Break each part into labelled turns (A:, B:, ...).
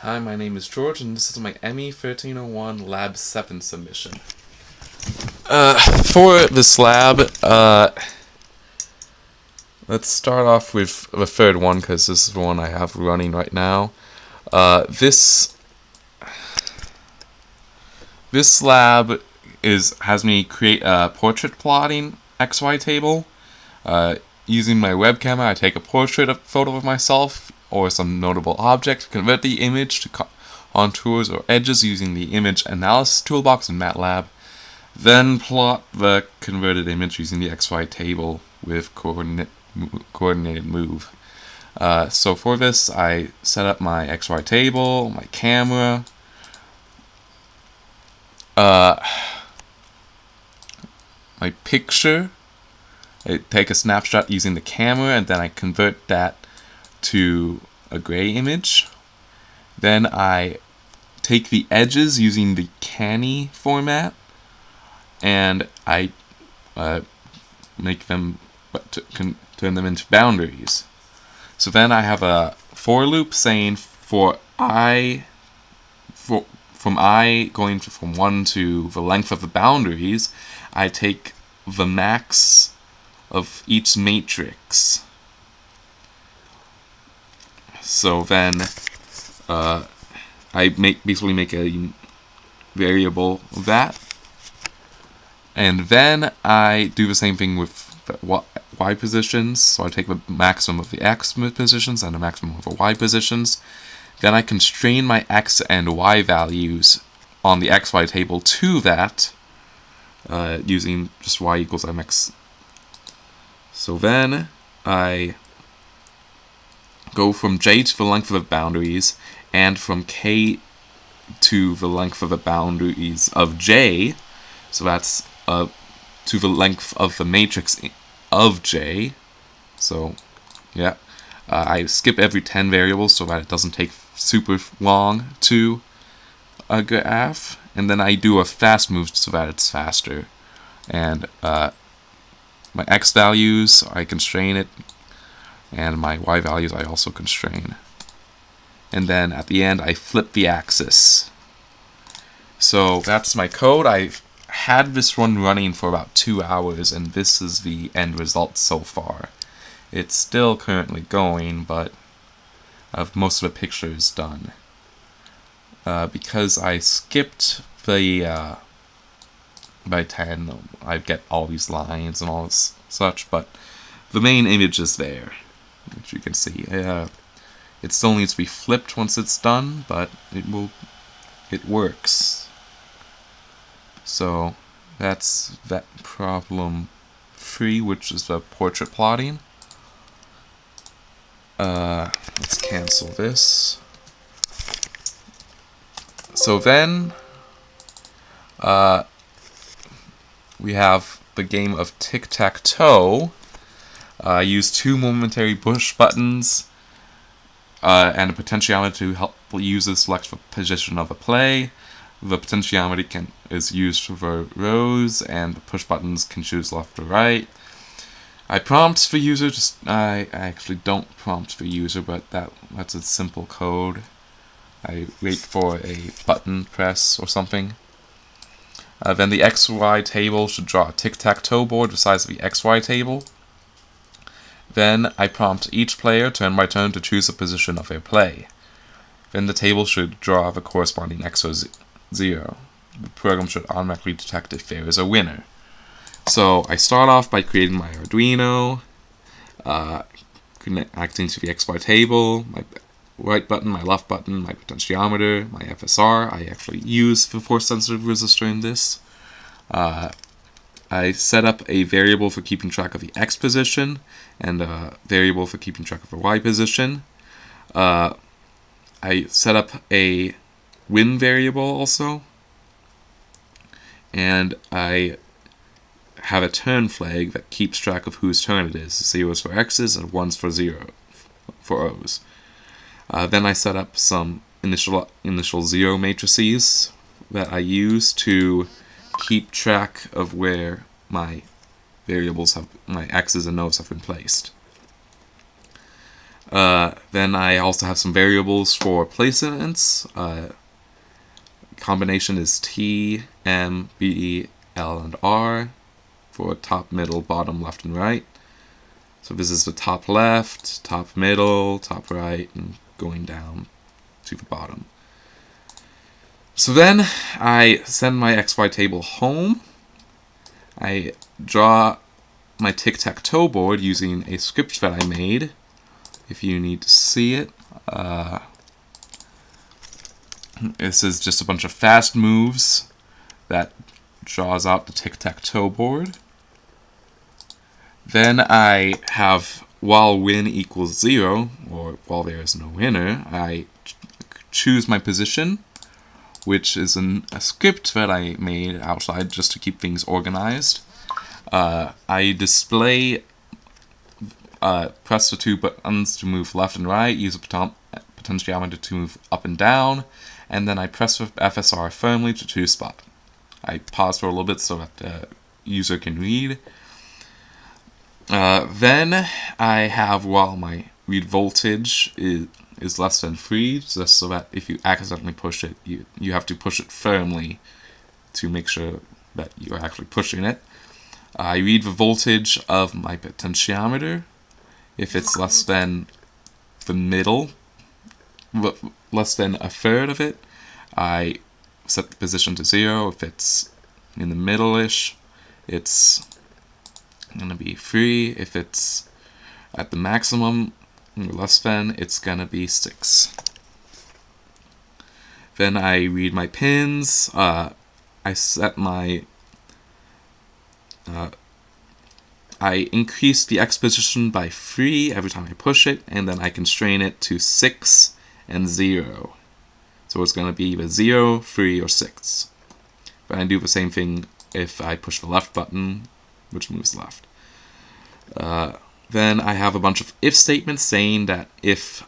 A: Hi, my name is George, and this is my ME 1301 Lab 7 submission. For this lab, let's start off with the third one, because this is the one I have running right now. This lab has me create a portrait plotting XY table. Using my webcam, I take a portrait photo of myself or some notable object, convert the image to contours or edges using the image analysis toolbox in MATLAB, then plot the converted image using the XY table with coordinated move. So for this, I set up my XY table, my camera, my picture. I take a snapshot using the camera, and then I convert that to a gray image. Then I take the edges using the Canny format, and I make them turn them into boundaries. So then I have a for loop saying from I going from 1 to the length of the boundaries, I take the max of each matrix. So then I basically make a variable of that, and then I do the same thing with the y positions. So I take the maximum of the x positions and the maximum of the y positions. Then I constrain my x and y values on the xy table to that using just y equals mx. So then I go from j to the length of the boundaries, and from k to the length of the boundaries of j. So that's to the length of the matrix of j. So yeah, I skip every 10 variables so that it doesn't take super long to graph, and then I do a fast move so that it's faster. And my x values, I constrain it, and my y values I also constrain. And then at the end I flip the axis. So that's my code. I've had this one running for about 2 hours, and this is the end result so far. It's still currently going, but most of the picture is done. Because I skipped the by 10, I get all these lines and all this such, but the main image is there, which you can see. It still needs to be flipped once it's done, but it works. So that's that problem 3, which is the portrait plotting. Let's cancel this. So then we have the game of tic-tac-toe. I use 2 momentary push buttons and a potentiometer to help users select the position of a play. The potentiometer is used for rows, and the push buttons can choose left or right. I prompt the user. I actually don't prompt the user, but that's a simple code. I wait for a button press or something. Then the XY table should draw a tic-tac-toe board the size of the XY table. Then I prompt each player turn by turn to choose a position of their play. Then the table should draw the corresponding X or 0. The program should automatically detect if there is a winner. So I start off by creating my Arduino, connecting to the XY table, my right button, my left button, my potentiometer, my FSR. I actually use the force-sensitive resistor in this. I set up a variable for keeping track of the X position and a variable for keeping track of the Y position. I set up a win variable also, and I have a turn flag that keeps track of whose turn it is. 0s for X's and 1s for O's. Then I set up some initial 0 matrices that I use to keep track of where my variables my X's and O's have been placed. Then I also have some variables for placements. Combination is T, M, B, L, and R for top, middle, bottom, left, and right. So this is the top left, top middle, top right, and going down to the bottom. So then I send my XY table home. I draw my tic-tac-toe board using a script that I made. If you need to see it, this is just a bunch of fast moves that draws out the tic-tac-toe board. Then I have while win equals 0, or while there is no winner, I choose my position, which is a script that I made outside just to keep things organized. I display, press the two buttons to move left and right, use a potentiometer to move up and down, and then I press the FSR firmly to choose spot. I pause for a little bit so that the user can read. Then I have while my read voltage is less than 3, just so that if you accidentally push it, you have to push it firmly to make sure that you're actually pushing it. I read the voltage of my potentiometer. If it's less than the middle, less than a third of it, I set the position to 0. If it's in the middle-ish, it's going to be 3. If it's at the maximum, or less than, it's going to be 6. Then I read my pins. I set my... I increase the X position by 3 every time I push it, and then I constrain it to 6 and 0. So it's going to be either 0, 3, or 6. But I do the same thing if I push the left button, which moves left. Then I have a bunch of if statements saying that if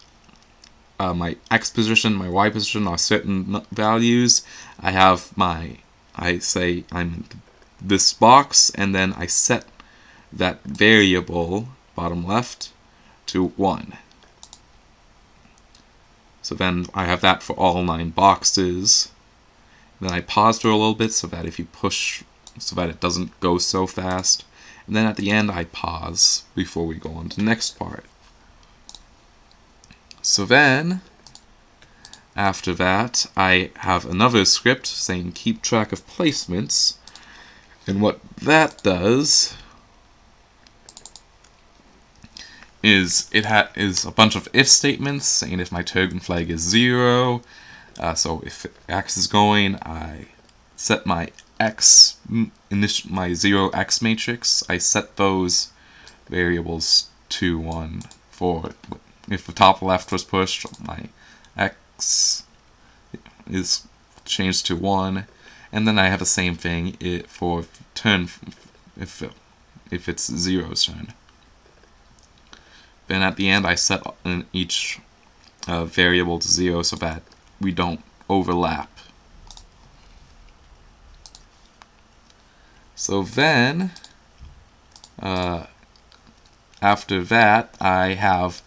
A: my X position, my Y position are certain values, I say I'm in this box, and then I set that variable, bottom left, to 1. So then I have that for all 9 boxes. Then I pause for a little bit so that if you push, so that it doesn't go so fast. And then at the end I pause before we go on to the next part. So then, after that, I have another script saying keep track of placements. And what that does is is a bunch of if statements saying if my token flag is 0. So if X is going, I set my X, my 0X matrix, I set those variables to 1 for if the top left was pushed, my X is changed to 1, and then I have the same thing for turn if it's 0's turn. Then at the end I set in each variable to 0 so that we don't overlap. So then, after that, I have